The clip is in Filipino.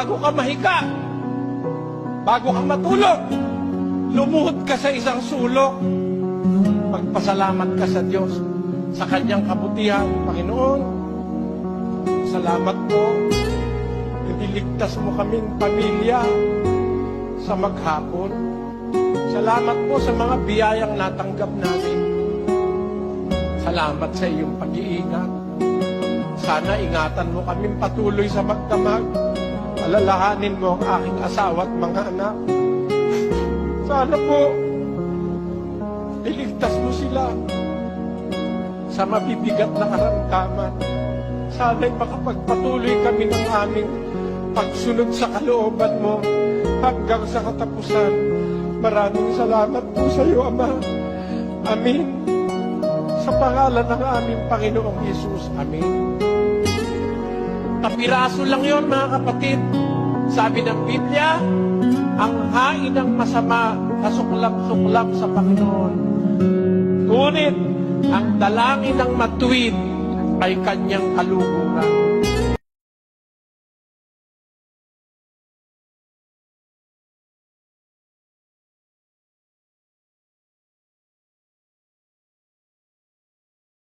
bago ka mahiga, bago ka matulog, lumuhod ka sa isang sulok. Magpasalamat ka sa Diyos, sa Kanyang kabutihan. Panginoon, salamat po. Niligtas mo kaming pamilya sa maghapon. Salamat po sa mga biyayang natanggap namin. Salamat sa iyong pag-iingat. Sana ingatan mo kaming patuloy sa magdamag. Alalahanin mo ang aking asawa at mga anak. Sana po, iligtas mo sila sa mabibigat na karamdaman. Sana'y makapagpatuloy kami ng aming pagsunod sa kalooban mo hanggang sa katapusan. Maraming salamat po sa iyo, Ama. Amin. Sa pangalan ng aming Panginoong Hesus. Amin. Kapiraso lang yon, mga kapatid. Sabi ng Biblia, ang hain ng masama kasuklap-suklap sa Panginoon. Ngunit ang dalangin ng matuwid ay kanyang kaluguran.